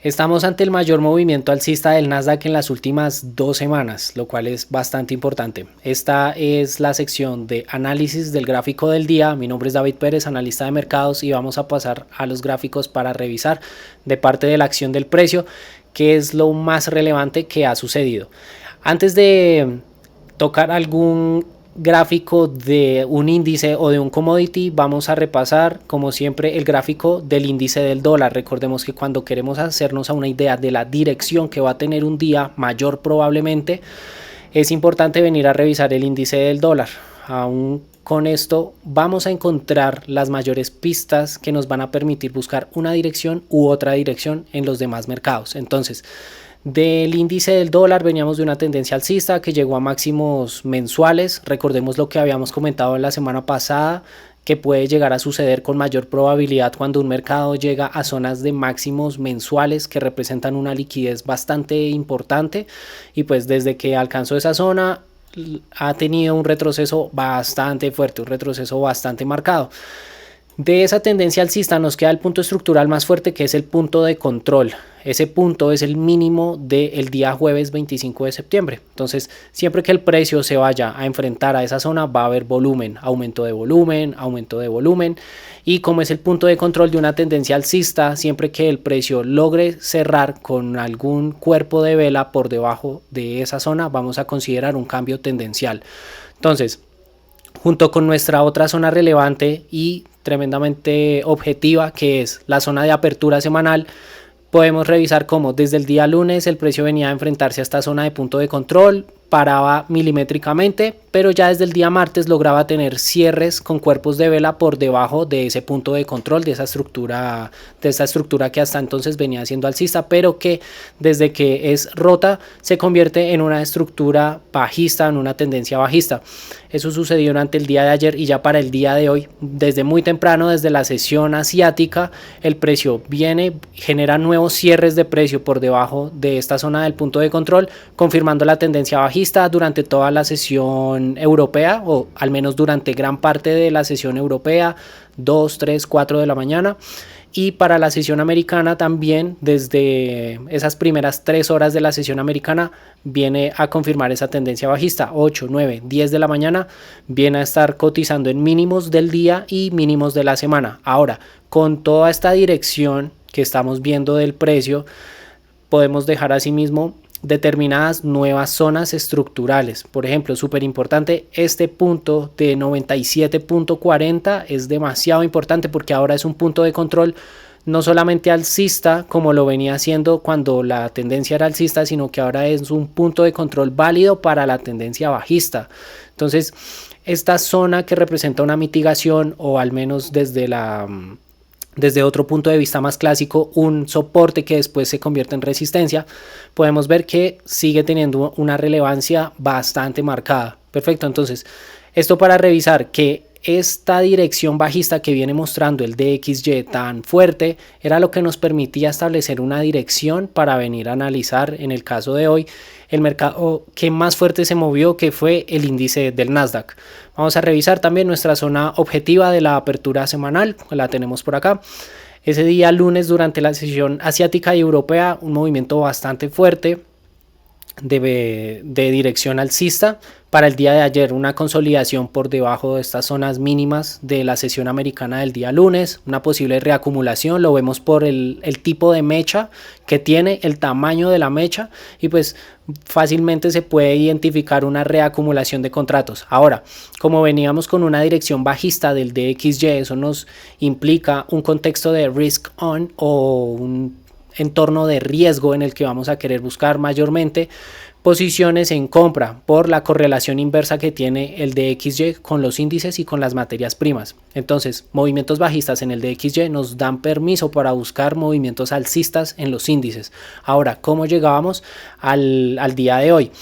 Estamos ante el mayor movimiento alcista del Nasdaq en las últimas 2 semanas, lo cual es bastante importante. Esta es la sección de análisis del gráfico del día. Mi nombre es David Pérez, analista de mercados, y vamos a pasar a los gráficos para revisar de parte de la acción del precio qué es lo más relevante que ha sucedido. Antes de tocar algún gráfico de un índice o de un commodity, vamos a repasar como siempre el gráfico del índice del dólar. Recordemos que cuando queremos hacernos a una idea de la dirección que va a tener un día mayor probablemente, es importante venir a revisar el índice del dólar. Aún con esto vamos a encontrar las mayores pistas que nos van a permitir buscar una dirección u otra dirección en los demás mercados. Entonces, del índice del dólar veníamos de una tendencia alcista que llegó a máximos mensuales. Recordemos lo que habíamos comentado en la semana pasada, que puede llegar a suceder con mayor probabilidad cuando un mercado llega a zonas de máximos mensuales que representan una liquidez bastante importante, y pues desde que alcanzó esa zona ha tenido un retroceso bastante fuerte, un retroceso bastante marcado. De esa tendencia alcista nos queda el punto estructural más fuerte, que es el punto de control. Ese punto es el mínimo del día jueves 25 de septiembre. Entonces, siempre que el precio se vaya a enfrentar a esa zona, va a haber volumen, aumento de volumen, aumento de volumen. Y como es el punto de control de una tendencia alcista, siempre que el precio logre cerrar con algún cuerpo de vela por debajo de esa zona, vamos a considerar un cambio tendencial. Entonces, junto con nuestra otra zona relevante y tremendamente objetiva, que es la zona de apertura semanal, podemos revisar cómo desde el día lunes el precio venía a enfrentarse a esta zona de punto de control, paraba milimétricamente, pero ya desde el día martes lograba tener cierres con cuerpos de vela por debajo de ese punto de control, de esa estructura que hasta entonces venía siendo alcista, pero que desde que es rota se convierte en una estructura bajista, en una tendencia bajista. Eso sucedió durante el día de ayer, y ya para el día de hoy, desde muy temprano, desde la sesión asiática, el precio genera nuevos cierres de precio por debajo de esta zona del punto de control, confirmando la tendencia bajista durante toda la sesión europea, o al menos durante gran parte de la sesión europea, 2, 3, 4 de la mañana. Y para la sesión americana también, desde esas primeras 3 horas de la sesión americana, viene a confirmar esa tendencia bajista. 8, 9, 10 de la mañana viene a estar cotizando en mínimos del día y mínimos de la semana. Ahora, con toda esta dirección que estamos viendo del precio, podemos dejar asimismo determinadas nuevas zonas estructurales. Por ejemplo, súper importante, este punto de 97.40 es demasiado importante, porque ahora es un punto de control no solamente alcista como lo venía haciendo cuando la tendencia era alcista, sino que ahora es un punto de control válido para la tendencia bajista. Entonces, esta zona que representa una mitigación, o al menos desde otro punto de vista más clásico, un soporte que después se convierte en resistencia, podemos ver que sigue teniendo una relevancia bastante marcada. Perfecto, entonces esto para revisar que esta dirección bajista que viene mostrando el DXY tan fuerte era lo que nos permitía establecer una dirección para venir a analizar, en el caso de hoy, el mercado que más fuerte se movió, que fue el índice del Nasdaq. Vamos a revisar también nuestra zona objetiva de la apertura semanal, la tenemos por acá. Ese día lunes, durante la sesión asiática y europea, un movimiento bastante fuerte de dirección alcista. Para el día de ayer, una consolidación por debajo de estas zonas mínimas de la sesión americana del día lunes, una posible reacumulación, lo vemos por el tipo de mecha que tiene, el tamaño de la mecha, y pues fácilmente se puede identificar una reacumulación de contratos. Ahora, como veníamos con una dirección bajista del DXY, eso nos implica un contexto de risk on, o un entorno de riesgo en el que vamos a querer buscar mayormente posiciones en compra por la correlación inversa que tiene el DXY con los índices y con las materias primas. Entonces, movimientos bajistas en el DXY nos dan permiso para buscar movimientos alcistas en los índices. Ahora, ¿cómo llegábamos al día de hoy?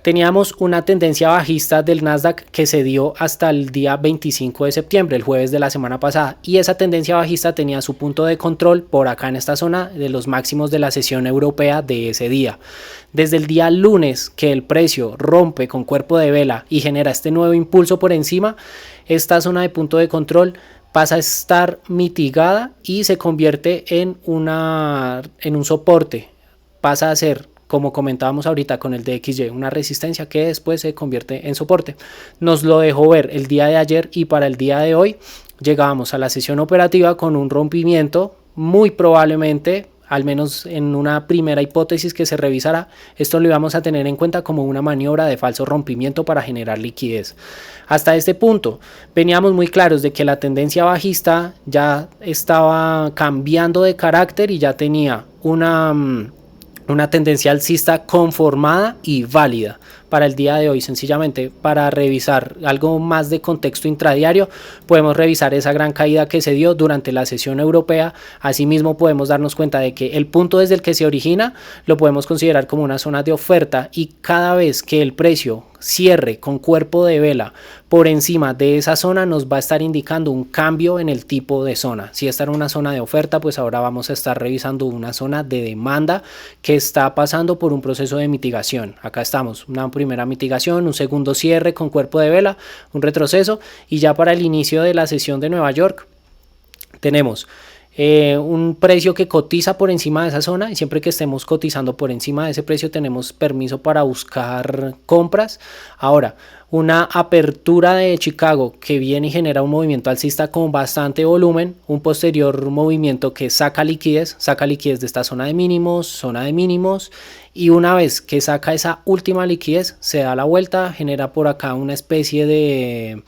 Teníamos una tendencia bajista del Nasdaq que se dio hasta el día 25 de septiembre, el jueves de la semana pasada, y esa tendencia bajista tenía su punto de control por acá en esta zona de los máximos de la sesión europea de ese día. Desde el día lunes que el precio rompe con cuerpo de vela y genera este nuevo impulso por encima, esta zona de punto de control pasa a estar mitigada y se convierte en un soporte, pasa a ser, como comentábamos ahorita con el DXY, una resistencia que después se convierte en soporte. Nos lo dejó ver el día de ayer y para el día de hoy llegábamos a la sesión operativa con un rompimiento, muy probablemente, al menos en una primera hipótesis que se revisará, esto lo íbamos a tener en cuenta como una maniobra de falso rompimiento para generar liquidez. Hasta este punto veníamos muy claros de que la tendencia bajista ya estaba cambiando de carácter y ya tenía una tendencia alcista conformada y válida. Para el día de hoy, sencillamente para revisar algo más de contexto intradiario, podemos revisar esa gran caída que se dio durante la sesión europea. Asimismo podemos darnos cuenta de que el punto desde el que se origina lo podemos considerar como una zona de oferta, y cada vez que el precio cierre con cuerpo de vela por encima de esa zona nos va a estar indicando un cambio en el tipo de zona. Si esta era una zona de oferta, pues ahora vamos a estar revisando una zona de demanda que está pasando por un proceso de mitigación. Acá estamos, una primera mitigación, un segundo cierre con cuerpo de vela, un retroceso, y ya para el inicio de la sesión de Nueva York tenemos un precio que cotiza por encima de esa zona, y siempre que estemos cotizando por encima de ese precio tenemos permiso para buscar compras. Ahora, una apertura de Chicago que viene y genera un movimiento alcista con bastante volumen, un posterior movimiento que saca liquidez de esta zona de mínimos, y una vez que saca esa última liquidez se da la vuelta, genera por acá una especie de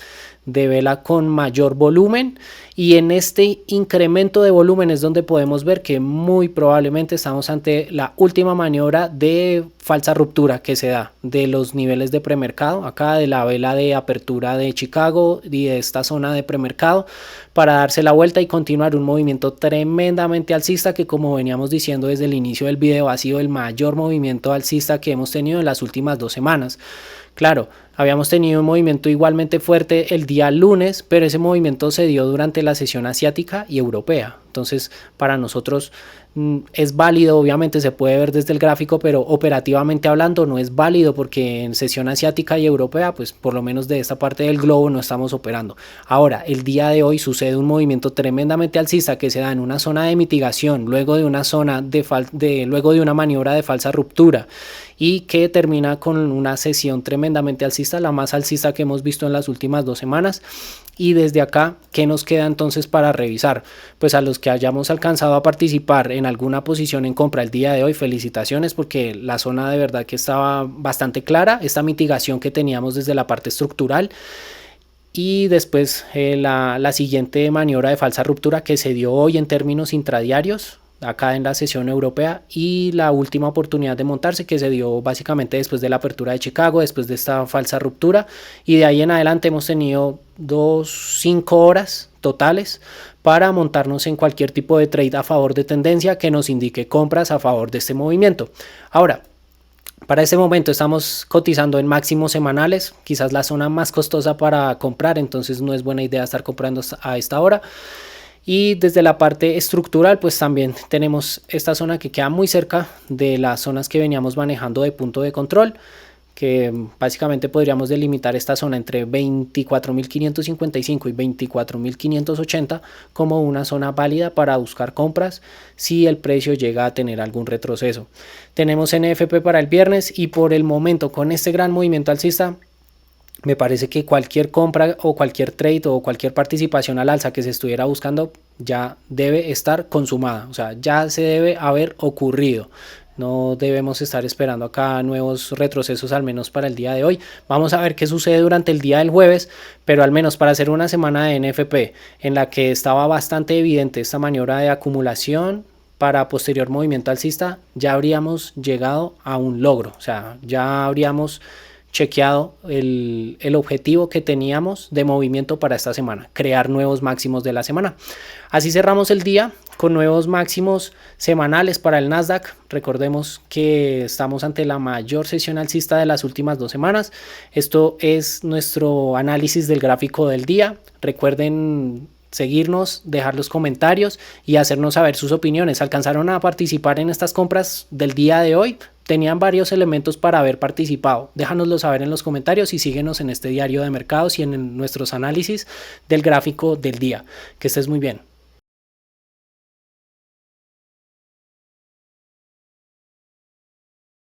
vela con mayor volumen, y en este incremento de volumen es donde podemos ver que muy probablemente estamos ante la última maniobra de falsa ruptura que se da de los niveles de premercado, acá de la vela de apertura de Chicago y de esta zona de premercado, para darse la vuelta y continuar un movimiento tremendamente alcista que, como veníamos diciendo desde el inicio del video, ha sido el mayor movimiento alcista que hemos tenido en las últimas 2 semanas. Claro, habíamos tenido un movimiento igualmente fuerte el día lunes, pero ese movimiento se dio durante la sesión asiática y europea. Entonces, para nosotros es válido, obviamente se puede ver desde el gráfico, pero operativamente hablando no es válido, porque en sesión asiática y europea, pues por lo menos de esta parte del globo no estamos operando. Ahora, el día de hoy sucede un movimiento tremendamente alcista que se da en una zona de mitigación, luego de una zona luego de una maniobra de falsa ruptura, y que termina con una sesión tremendamente alcista, la más alcista que hemos visto en las últimas 2 semanas. Y desde acá, ¿qué nos queda entonces para revisar? Pues a los que hayamos alcanzado a participar en alguna posición en compra el día de hoy, felicitaciones, porque la zona de verdad que estaba bastante clara, esta mitigación que teníamos desde la parte estructural. Y después la siguiente maniobra de falsa ruptura que se dio hoy en términos intradiarios, acá en la sesión europea, y la última oportunidad de montarse que se dio básicamente después de la apertura de Chicago, después de esta falsa ruptura, y de ahí en adelante hemos tenido 5 horas totales para montarnos en cualquier tipo de trade a favor de tendencia que nos indique compras a favor de este movimiento. Ahora, para este momento estamos cotizando en máximos semanales, quizás la zona más costosa para comprar, entonces no es buena idea estar comprando a esta hora. Y desde la parte estructural, pues también tenemos esta zona que queda muy cerca de las zonas que veníamos manejando de punto de control, que básicamente podríamos delimitar esta zona entre 24.555 y 24.580 como una zona válida para buscar compras si el precio llega a tener algún retroceso. Tenemos NFP para el viernes, y por el momento, con este gran movimiento alcista, me parece que cualquier compra o cualquier trade o cualquier participación al alza que se estuviera buscando ya debe estar consumada, o sea, ya se debe haber ocurrido. No debemos estar esperando acá nuevos retrocesos, al menos para el día de hoy. Vamos a ver qué sucede durante el día del jueves, pero al menos para hacer una semana de NFP en la que estaba bastante evidente esta maniobra de acumulación para posterior movimiento alcista, ya habríamos llegado a un logro, o sea, ya habríamos chequeado el objetivo que teníamos de movimiento para esta semana, crear nuevos máximos de la semana. Así cerramos el día con nuevos máximos semanales para el Nasdaq. Recordemos que estamos ante la mayor sesión alcista de las últimas 2 semanas. Esto es nuestro análisis del gráfico del día. Recuerden seguirnos, dejar los comentarios y hacernos saber sus opiniones. ¿Alcanzaron a participar en estas compras del día de hoy? tenían varios elementos para haber participado. Déjanoslo saber en los comentarios y síguenos en este diario de mercados y en nuestros análisis del gráfico del día. Que estés muy bien.